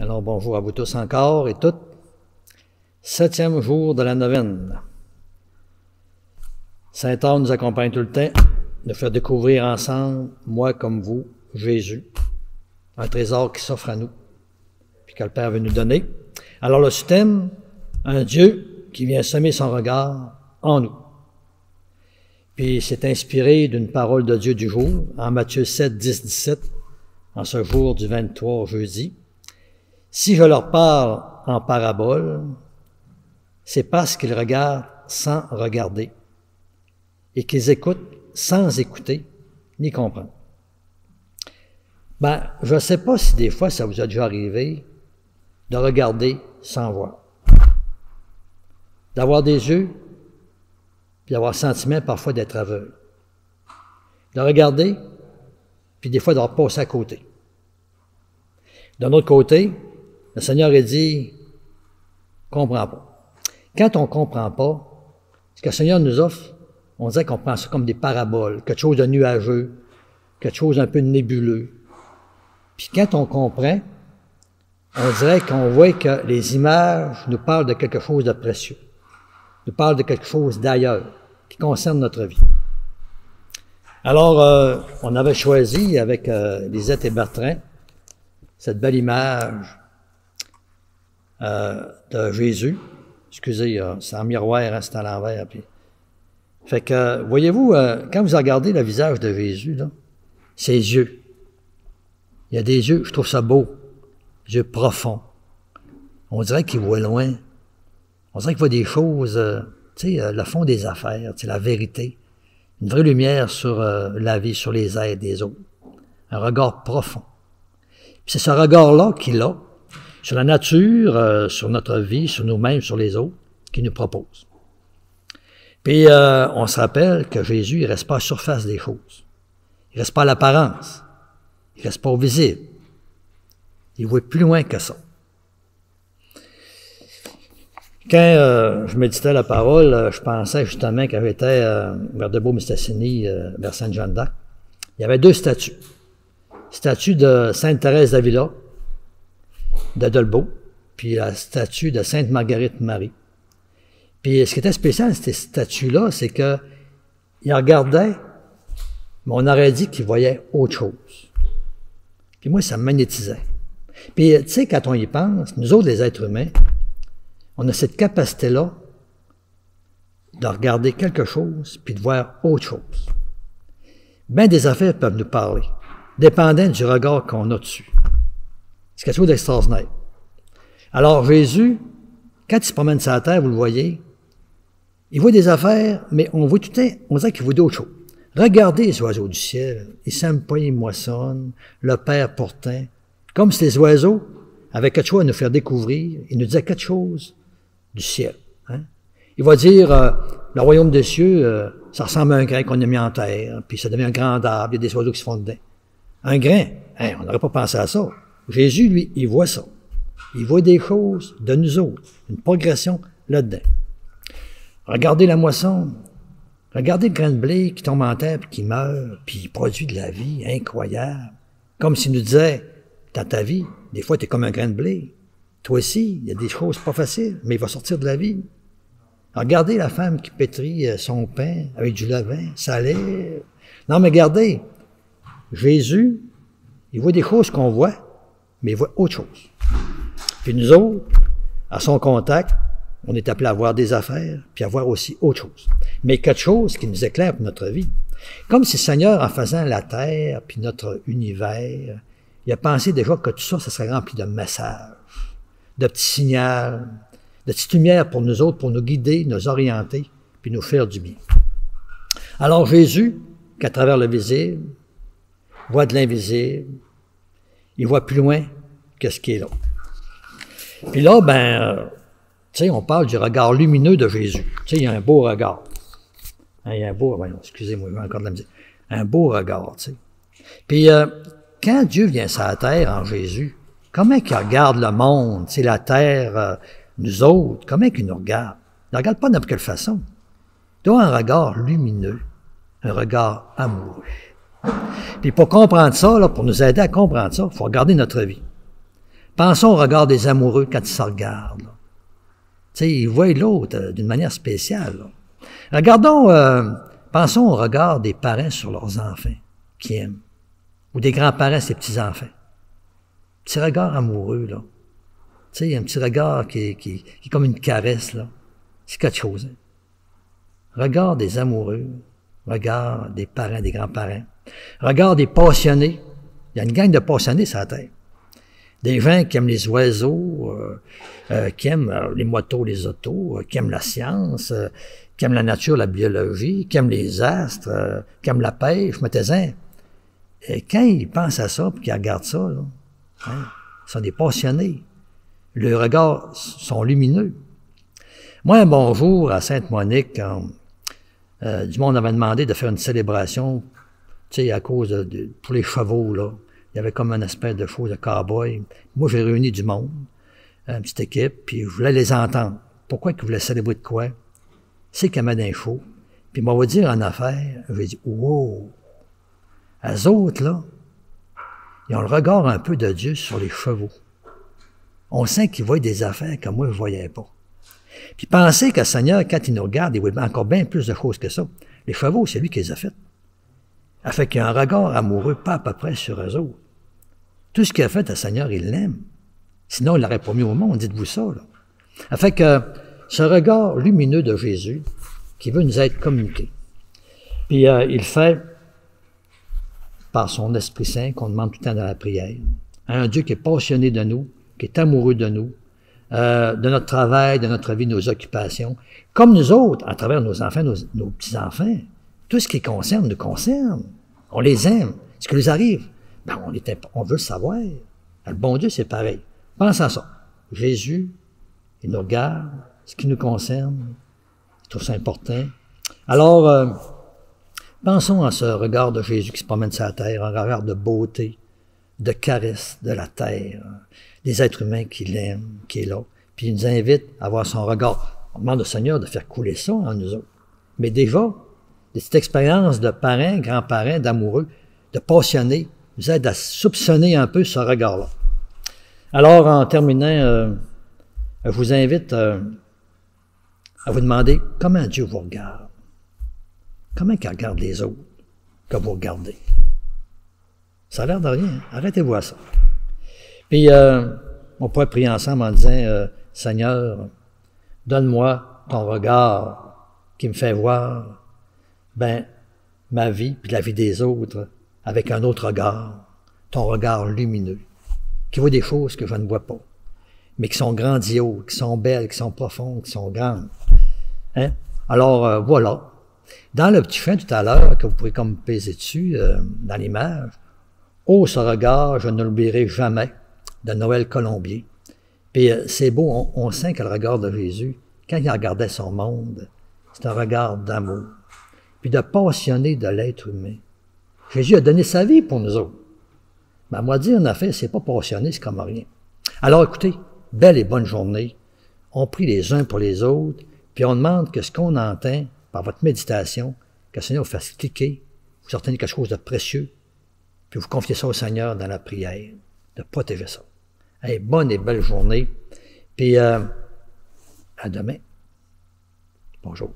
Alors bonjour à vous tous encore et toutes. 7e jour de la neuvaine. Saint-Anne nous accompagne tout le temps, nous fait découvrir ensemble, moi comme vous, Jésus, un trésor qui s'offre à nous, puis que le Père veut nous donner. Alors le thème, un Dieu qui vient semer son regard en nous. Puis c'est inspiré d'une parole de Dieu du jour, en Matthieu 7, 10, 17, en ce jour du 23 jeudi. Si je leur parle en parabole, c'est parce qu'ils regardent sans regarder et qu'ils écoutent sans écouter ni comprendre. Je ne sais pas si des fois ça vous a déjà arrivé de regarder sans voir, d'avoir des yeux puis d'avoir le sentiment parfois d'être aveugle, de regarder puis des fois d'avoir passé à côté. D'un autre côté, le Seigneur a dit « comprends pas ». Quand on ne comprend pas, ce que le Seigneur nous offre, on dirait qu'on prend ça comme des paraboles, quelque chose de nuageux, quelque chose d'un peu nébuleux. Puis quand on comprend, on dirait qu'on voit que les images nous parlent de quelque chose de précieux, nous parlent de quelque chose d'ailleurs, qui concerne notre vie. Alors, on avait choisi avec Lisette et Bertrand cette belle image de Jésus. Excusez, c'est en miroir, hein, c'est à l'envers. Puis. Fait que, voyez-vous, quand vous regardez le visage de Jésus, là, ses yeux, il y a des yeux, je trouve ça beau, des yeux profonds. On dirait qu'il voit loin. On dirait qu'il voit des choses, tu sais, le fond des affaires, tu sais, la vérité. Une vraie lumière sur la vie, sur les êtres des autres. Un regard profond. Puis c'est ce regard-là qu'il a sur la nature, sur notre vie, sur nous-mêmes, sur les autres, qu'il nous propose. Puis on se rappelle que Jésus, il ne reste pas à la surface des choses. Il ne reste pas à l'apparence. Il ne reste pas au visible. Il voit plus loin que ça. Quand je méditais la parole, je pensais justement quand j'étais vers Debeau-Mistassini, vers Sainte-Jeanne d'Arc, il y avait 2 statues. Statue de Sainte Thérèse d'Avila, de Dolbeau, puis la statue de Sainte Marguerite Marie. Puis ce qui était spécial de ces statues-là, c'est que ils regardaient, mais on aurait dit qu'ils voyaient autre chose. Puis moi, ça me magnétisait. Puis tu sais, quand on y pense, nous autres, les êtres humains, on a cette capacité-là de regarder quelque chose, puis de voir autre chose. Bien des affaires peuvent nous parler, dépendant du regard qu'on a dessus. C'est quelque chose d'extraordinaire. Alors Jésus, quand il se promène sur la terre, vous le voyez, il voit des affaires, mais on voit tout le temps, on dirait qu'il voit d'autres choses. Regardez les oiseaux du ciel, ils sèment pas, ils moissonnent, le Père pourtant, comme si les oiseaux avaient quelque chose à nous faire découvrir, ils nous disaient quelque chose du ciel. Hein? Il va dire, le royaume des cieux, ça ressemble à un grain qu'on a mis en terre, puis ça devient un grand arbre, il y a des oiseaux qui se font dedans. Un grain, hein, on n'aurait pas pensé à ça. Jésus, lui, il voit ça. Il voit des choses de nous autres, une progression là-dedans. Regardez la moisson, regardez le grain de blé qui tombe en terre, puis qui meurt, puis il produit de la vie incroyable. Comme s'il nous disait, dans ta vie, des fois, tu es comme un grain de blé. Toi aussi, il y a des choses pas faciles, mais il va sortir de la vie. Regardez la femme qui pétrit son pain avec du levain, ça lève. Non, mais regardez, Jésus, il voit des choses qu'on voit, mais il voit autre chose. Puis nous autres, à son contact, on est appelés à voir des affaires, puis à voir aussi autre chose. Mais quelque chose qui nous éclaire pour notre vie. Comme si le Seigneur, en faisant la terre, puis notre univers, il a pensé déjà que tout ça, ça serait rempli de messages, de petits signaux, de petites lumières pour nous autres, pour nous guider, nous orienter, puis nous faire du bien. Alors Jésus, qu'à travers le visible, voit de l'invisible, il voit plus loin que ce qui est là. Puis là, tu sais, on parle du regard lumineux de Jésus. Tu sais, il y a un beau regard. Hein, il y a un beau, excusez-moi, j'ai encore de la musique. Un beau regard, tu sais. Puis, quand Dieu vient sur la terre en Jésus, comment il regarde le monde, tu sais, la terre, nous autres, comment il nous regarde? Il ne regarde pas de n'importe quelle façon. Il doit avoir un regard lumineux, un regard amoureux. Puis pour comprendre ça, là, pour nous aider à comprendre ça, il faut regarder notre vie. Pensons au regard des amoureux quand ils se regardent. Tu sais, ils voient l'autre d'une manière spéciale. Là. Pensons au regard des parents sur leurs enfants qui aiment, ou des grands-parents sur les petits-enfants. Petit regard amoureux, là. Tu sais, un petit regard qui est comme une caresse, là. C'est quelque chose. Hein? Regard des amoureux, regard des parents, des grands-parents, regard des passionnés. Il y a une gang de passionnés sur la terre. Des gens qui aiment les oiseaux, qui aiment les motos, les autos, qui aiment la science, qui aiment la nature, la biologie, qui aiment les astres, qui aiment la pêche, mettez-en. Et quand ils pensent à ça, puis qu'ils regardent ça, là, hein, ils sont des passionnés. Leurs regards sont lumineux. Moi, un bon jour, à Sainte-Monique, quand du monde m'avait demandé de faire une célébration, tu sais, à cause pour les chevaux, là. Il y avait comme une espèce de chose de cow-boy. Moi, j'ai réuni du monde, une petite équipe, puis je voulais les entendre. Pourquoi ils voulaient célébrer de quoi? C'est qu'il y avait d'un show. Puis il m'a dit en affaire, j'ai dit, wow! Eux autres, là, ils ont le regard un peu de Dieu sur les chevaux. On sent qu'ils voient des affaires que moi, je ne voyais pas. Puis pensez que le Seigneur, quand il nous regarde, il voit encore bien plus de choses que ça. Les chevaux, c'est lui qui les a faites. Ça fait qu'il y a un regard amoureux, pas à peu près sur eux autres. Tout ce qu'il a fait, le Seigneur, il l'aime. Sinon, il l'aurait pas mis au monde, dites-vous ça. Là. Ça fait que ce regard lumineux de Jésus, qui veut nous être communiqué. Puis il fait par son Esprit Saint, qu'on demande tout le temps dans la prière, à un Dieu qui est passionné de nous, qui est amoureux de nous, de notre travail, de notre vie, nos occupations, comme nous autres, à travers nos enfants, nos petits-enfants. Tout ce qui concerne nous concerne. On les aime. Ce qui nous arrive, ben on veut le savoir. Le bon Dieu, c'est pareil. Pense à ça. Jésus, il nous regarde, ce qui nous concerne, il trouve ça important. Alors, pensons à ce regard de Jésus qui se promène sur la terre, un regard de beauté, de caresse de la terre, des êtres humains qui l'aiment, qui est là. Puis il nous invite à avoir son regard. On demande au Seigneur de faire couler ça en nous autres. Mais déjà, cette expérience de parents, grands-parents, d'amoureux, de passionnés, nous aide à soupçonner un peu ce regard-là. Alors, en terminant, je vous invite à vous demander comment Dieu vous regarde. Comment il regarde les autres que vous regardez? Ça a l'air de rien. Hein? Arrêtez-vous à ça. Puis, on pourrait prier ensemble en disant, Seigneur, donne-moi ton regard qui me fait voir ma vie puis la vie des autres avec un autre regard, ton regard lumineux, qui voit des choses que je ne vois pas, mais qui sont grandioses, qui sont belles, qui sont profondes, qui sont grandes. Hein? Alors, voilà. Dans le petit fin tout à l'heure, que vous pourrez comme peser dessus, dans l'image, « Oh, ce regard, je ne l'oublierai jamais » de Noël Colombier. Puis c'est beau, on sent que le regard de Jésus, quand il regardait son monde, c'est un regard d'amour, puis de passionné de l'être humain. Jésus a donné sa vie pour nous autres. Mais à moi dire, en effet, c'est pas passionné, c'est comme rien. Alors écoutez, belle et bonne journée. On prie les uns pour les autres, puis on demande que ce qu'on entend par votre méditation, que le Seigneur vous fasse cliquer, vous sortez quelque chose de précieux, puis vous confiez ça au Seigneur dans la prière, de protéger ça. Hey, bonne et belle journée, puis à demain. Bonjour.